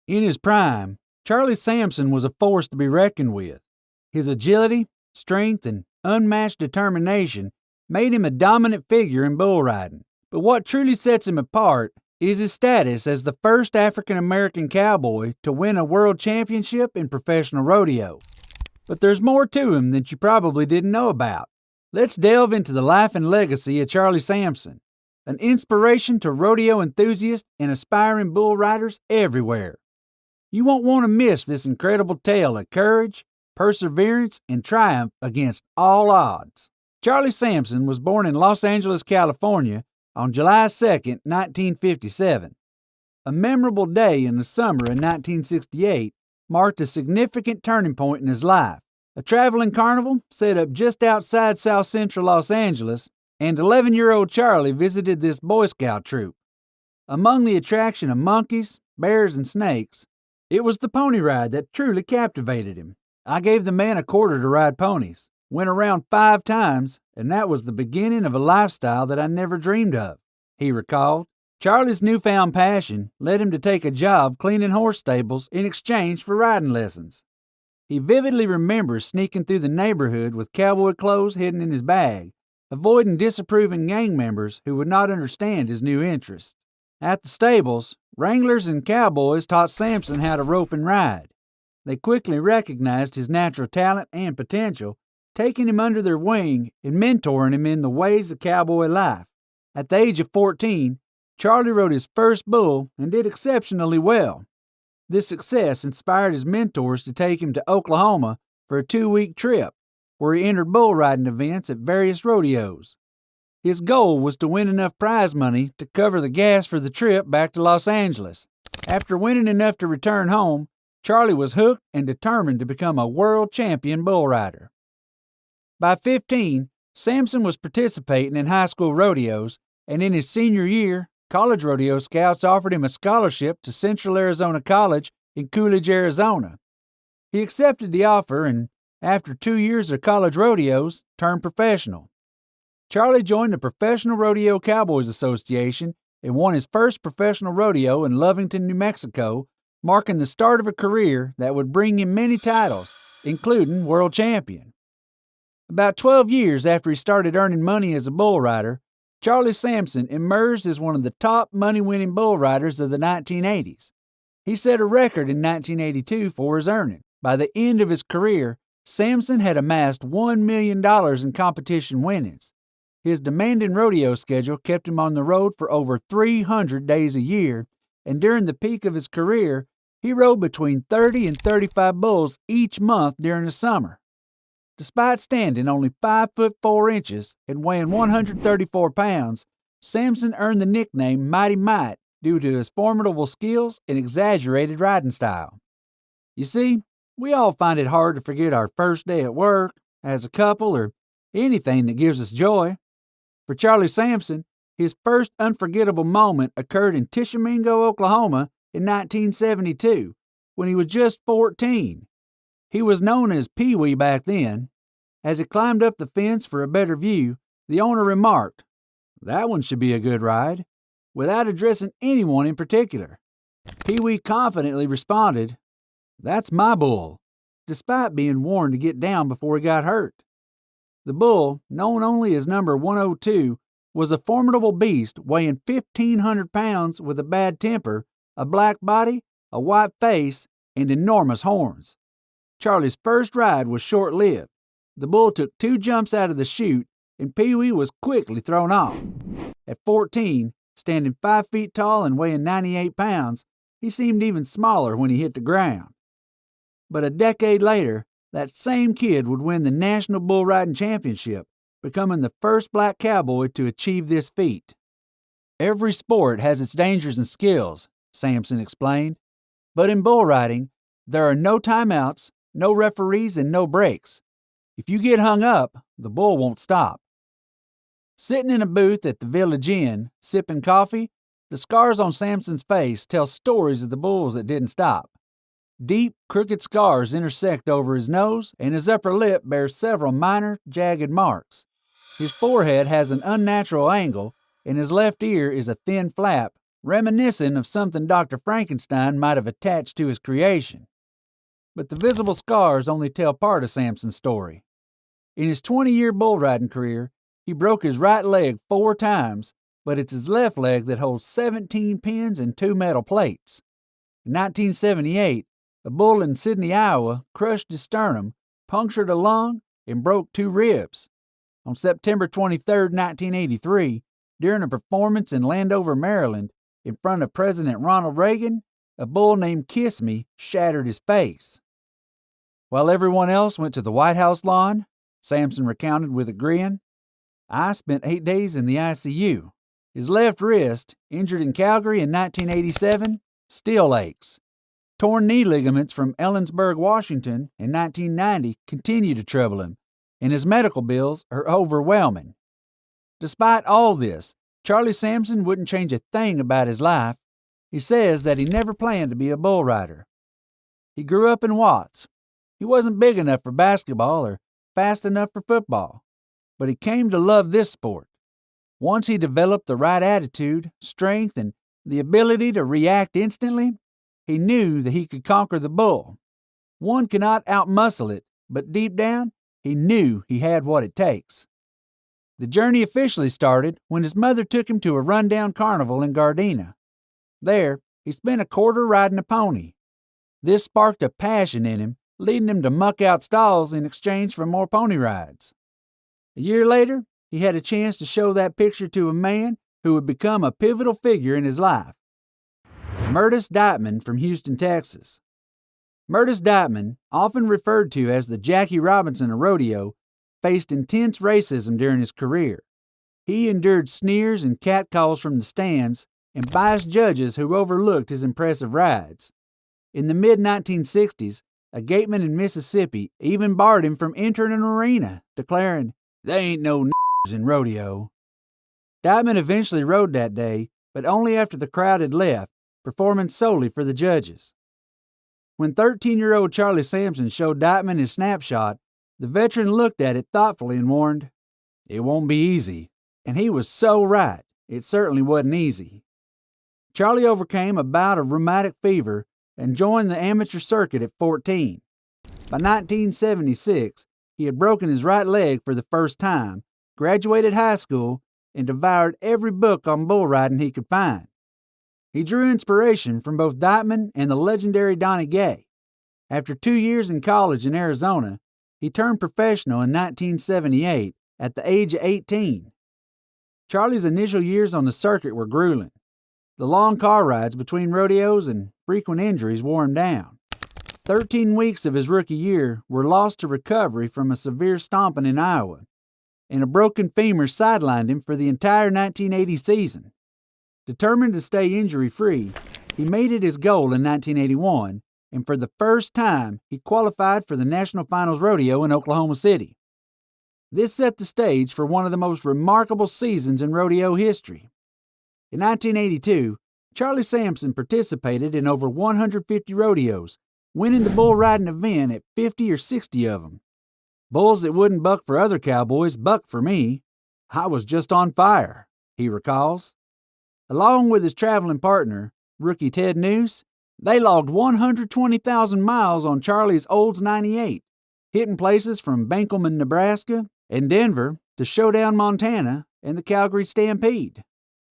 In his prime, Charlie Sampson was a force to be reckoned with. His agility, strength, and unmatched determination made him a dominant figure in bull riding. But what truly sets him apart is his status as the first African American cowboy to win a world championship in professional rodeo. But there's more to him than you probably didn't know about. Let's delve into the life and legacy of Charlie Sampson, an inspiration to rodeo enthusiasts and aspiring bull riders everywhere. You won't want to miss this incredible tale of courage, perseverance, and triumph against all odds. Charlie Sampson was born in Los Angeles, California on July 2, 1957. A memorable day in the summer of 1968 marked a significant turning point in his life. A traveling carnival set up just outside South Central Los Angeles, and 11-year-old Charlie visited this Boy Scout troop. Among the attraction of monkeys, bears, and snakes, it was the pony ride that truly captivated him. I gave the man a quarter to ride ponies, went around 5 times, and that was the beginning of a lifestyle that I never dreamed of, he recalled. Charlie's newfound passion led him to take a job cleaning horse stables in exchange for riding lessons. He vividly remembers sneaking through the neighborhood with cowboy clothes hidden in his bag, avoiding disapproving gang members who would not understand his new interest. At the stables, wranglers and cowboys taught Sampson how to rope and ride. They quickly recognized his natural talent and potential, taking him under their wing and mentoring him in the ways of cowboy life. At the age of 14, Charlie rode his first bull and did exceptionally well. This success inspired his mentors to take him to Oklahoma for a 2-week trip, where he entered bull riding events at various rodeos. His goal was to win enough prize money to cover the gas for the trip back to Los Angeles. After winning enough to return home, Charlie was hooked and determined to become a world champion bull rider. By 15, Sampson was participating in high school rodeos, and in his senior year, college rodeo scouts offered him a scholarship to Central Arizona College in Coolidge, Arizona. He accepted the offer and, after 2 years of college rodeos, turned professional. Charlie joined the Professional Rodeo Cowboys Association and won his first professional rodeo in Lovington, New Mexico, marking the start of a career that would bring him many titles, including world champion. About 12 years after he started earning money as a bull rider, Charlie Sampson emerged as one of the top money-winning bull riders of the 1980s. He set a record in 1982 for his earning. By the end of his career, Sampson had amassed $1 million in competition winnings. His demanding rodeo schedule kept him on the road for over 300 days a year, and during the peak of his career, he rode between 30 and 35 bulls each month during the summer. Despite standing only 5 foot 4 inches and weighing 134 pounds, Sampson earned the nickname Mighty Mite due to his formidable skills and exaggerated riding style. You see, we all find it hard to forget our first day at work, as a couple, or anything that gives us joy. For Charlie Sampson, his first unforgettable moment occurred in Tishomingo, Oklahoma in 1972, when he was just 14. He was known as Pee Wee back then. As he climbed up the fence for a better view, the owner remarked, "That one should be a good ride," without addressing anyone in particular. Pee Wee confidently responded, "That's my bull," despite being warned to get down before he got hurt. The bull, known only as number 102, was a formidable beast weighing 1,500 pounds with a bad temper, a black body, a white face, and enormous horns. Charlie's first ride was short-lived. The bull took 2 jumps out of the chute, and Pee Wee was quickly thrown off. At 14, standing 5 feet tall and weighing 98 pounds, he seemed even smaller when he hit the ground. But a decade later, that same kid would win the National Bull Riding Championship, becoming the first black cowboy to achieve this feat. "Every sport has its dangers and skills," Sampson explained. "But in bull riding, there are no timeouts, no referees, and no breaks. If you get hung up, the bull won't stop." Sitting in a booth at the Village Inn, sipping coffee, the scars on Sampson's face tell stories of the bulls that didn't stop. Deep, crooked scars intersect over his nose, and his upper lip bears several minor, jagged marks. His forehead has an unnatural angle, and his left ear is a thin flap, reminiscent of something Dr. Frankenstein might have attached to his creation. But the visible scars only tell part of Sampson's story. In his 20-year bull riding career, he broke his right leg 4 times, but it's his left leg that holds 17 pins and 2 metal plates. In 1978, a bull in Sydney, Iowa, crushed his sternum, punctured a lung, and broke 2 ribs. On September 23, 1983, during a performance in Landover, Maryland, in front of President Ronald Reagan, a bull named Kiss Me shattered his face. While everyone else went to the White House lawn, Sampson recounted with a grin, I spent 8 days in the ICU. His left wrist, injured in Calgary in 1987, still aches. Torn knee ligaments from Ellensburg, Washington in 1990 continue to trouble him, and his medical bills are overwhelming. Despite all this, Charlie Sampson wouldn't change a thing about his life. He says that he never planned to be a bull rider. He grew up in Watts. He wasn't big enough for basketball or fast enough for football, but he came to love this sport. Once he developed the right attitude, strength, and the ability to react instantly, he knew that he could conquer the bull. One cannot outmuscle it, but deep down, he knew he had what it takes. The journey officially started when his mother took him to a rundown carnival in Gardena. There, he spent a quarter riding a pony. This sparked a passion in him, leading him to muck out stalls in exchange for more pony rides. A year later, he had a chance to show that picture to a man who would become a pivotal figure in his life. Murtis Deitman from Houston, Texas. Murtis Deitman, often referred to as the Jackie Robinson of rodeo, faced intense racism during his career. He endured sneers and catcalls from the stands and biased judges who overlooked his impressive rides. In the mid-1960s, a gateman in Mississippi even barred him from entering an arena, declaring, "They ain't no n***s in rodeo." Deitman eventually rode that day, but only after the crowd had left, performing solely for the judges. When 13-year-old Charlie Sampson showed Deitman his snapshot, the veteran looked at it thoughtfully and warned, "It won't be easy." And he was so right. It certainly wasn't easy. Charlie overcame a bout of rheumatic fever and joined the amateur circuit at 14. By 1976, he had broken his right leg for the first time, graduated high school, and devoured every book on bull riding he could find. He drew inspiration from both Deitman and the legendary Donnie Gay. After 2 years in college in Arizona, he turned professional in 1978 at the age of 18. Charlie's initial years on the circuit were grueling. The long car rides between rodeos and frequent injuries wore him down. 13 weeks of his rookie year were lost to recovery from a severe stomping in Iowa, and a broken femur sidelined him for the entire 1980 season. Determined to stay injury-free, he made it his goal in 1981, and for the first time, he qualified for the National Finals Rodeo in Oklahoma City. This set the stage for one of the most remarkable seasons in rodeo history. In 1982, Charlie Sampson participated in over 150 rodeos, winning the bull riding event at 50 or 60 of them. Bulls that wouldn't buck for other cowboys bucked for me. I was just on fire, he recalls. Along with his traveling partner, rookie Ted Noose, they logged 120,000 miles on Charlie's Olds 98, hitting places from Benkelman, Nebraska, and Denver to Showdown, Montana, and the Calgary Stampede.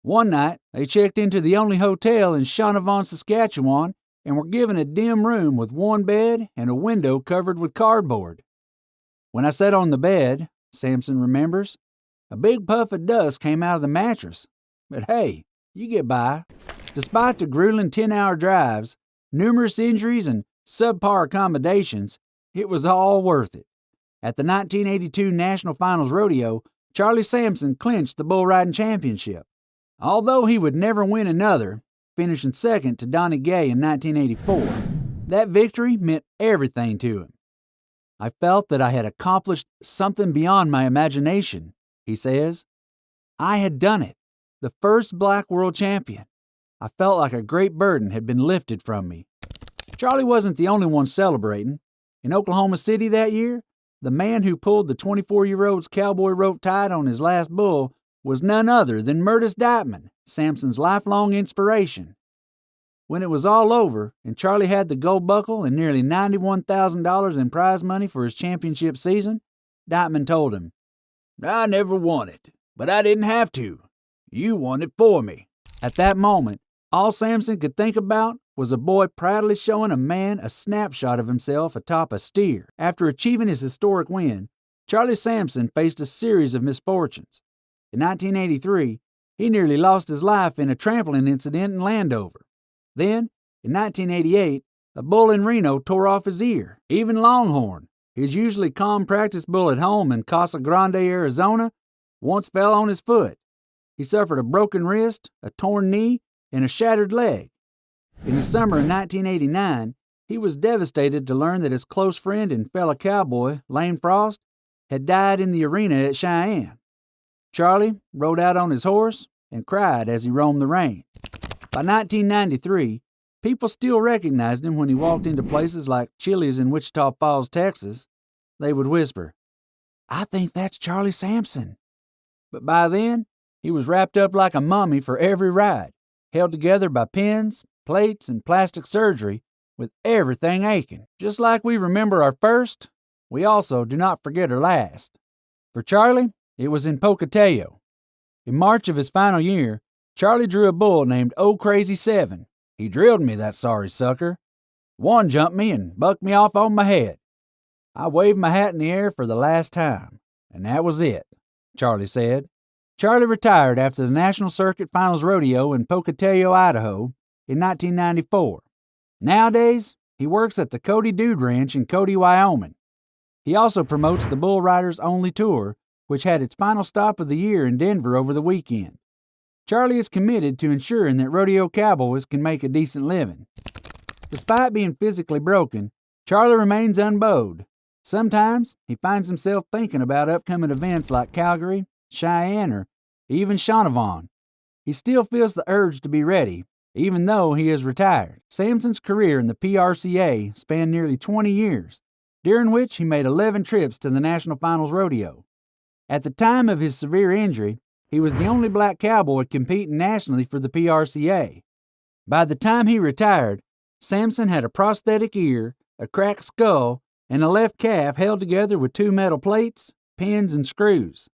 One night, they checked into the only hotel in Shaunavon, Saskatchewan, and were given a dim room with one bed and a window covered with cardboard. When I sat on the bed, Sampson remembers, a big puff of dust came out of the mattress. But hey, you get by. Despite the grueling 10-hour drives, numerous injuries, and subpar accommodations, it was all worth it. At the 1982 National Finals Rodeo, Charlie Sampson clinched the bull riding championship. Although he would never win another, finishing second to Donnie Gay in 1984, that victory meant everything to him. I felt that I had accomplished something beyond my imagination, he says. I had done it, the first black world champion. I felt like a great burden had been lifted from me. Charlie wasn't the only one celebrating. In Oklahoma City that year, the man who pulled the 24-year-old's cowboy rope tied on his last bull was none other than Murtis Diettman, Sampson's lifelong inspiration. When it was all over and Charlie had the gold buckle and nearly $91,000 in prize money for his championship season, Diettman told him, "I never won it, but I didn't have to. You won it for me." At that moment, all Sampson could think about was a boy proudly showing a man a snapshot of himself atop a steer. After achieving his historic win, Charlie Sampson faced a series of misfortunes. In 1983, he nearly lost his life in a trampling incident in Landover. Then, in 1988, a bull in Reno tore off his ear. Even Longhorn, his usually calm practice bull at home in Casa Grande, Arizona, once fell on his foot. He suffered a broken wrist, a torn knee, and a shattered leg. In the summer of 1989, he was devastated to learn that his close friend and fellow cowboy, Lane Frost, had died in the arena at Cheyenne. Charlie rode out on his horse and cried as he roamed the range. By 1993, people still recognized him when he walked into places like Chili's in Wichita Falls, Texas. They would whisper, "I think that's Charlie Sampson." But by then, he was wrapped up like a mummy for every ride, held together by pins, plates, and plastic surgery, with everything aching. Just like we remember our first, we also do not forget our last. For Charlie, it was in Pocatello. In March of his final year, Charlie drew a bull named Old Crazy 7. He drilled me, that sorry sucker. One jumped me and bucked me off on my head. I waved my hat in the air for the last time, and that was it, Charlie said. Charlie retired after the National Circuit Finals Rodeo in Pocatello, Idaho, in 1994. Nowadays, he works at the Cody Dude Ranch in Cody, Wyoming. He also promotes the Bull Riders Only Tour, which had its final stop of the year in Denver over the weekend. Charlie is committed to ensuring that rodeo cowboys can make a decent living. Despite being physically broken, Charlie remains unbowed. Sometimes he finds himself thinking about upcoming events like Calgary, Cheyenne, or even Shaunavon. He still feels the urge to be ready, even though he is retired. Sampson's career in the PRCA spanned nearly 20 years, during which he made 11 trips to the National Finals Rodeo. At the time of his severe injury, he was the only black cowboy competing nationally for the PRCA. By the time he retired, Sampson had a prosthetic ear, a cracked skull, and a left calf held together with 2 metal plates, pins, and screws.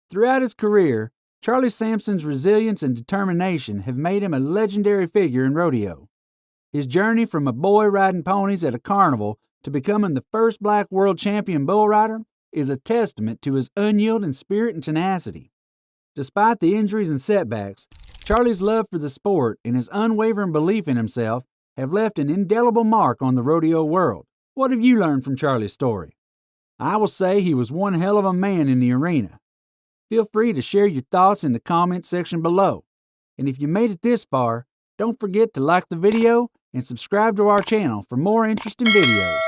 Throughout his career, Charlie Sampson's resilience and determination have made him a legendary figure in rodeo. His journey from a boy riding ponies at a carnival to becoming the first black world champion bull rider is a testament to his unyielding spirit and tenacity. Despite the injuries and setbacks, Charlie's love for the sport and his unwavering belief in himself have left an indelible mark on the rodeo world. What have you learned from Charlie's story? I will say he was one hell of a man in the arena. Feel free to share your thoughts in the comment section below. And if you made it this far, don't forget to like the video and subscribe to our channel for more interesting videos.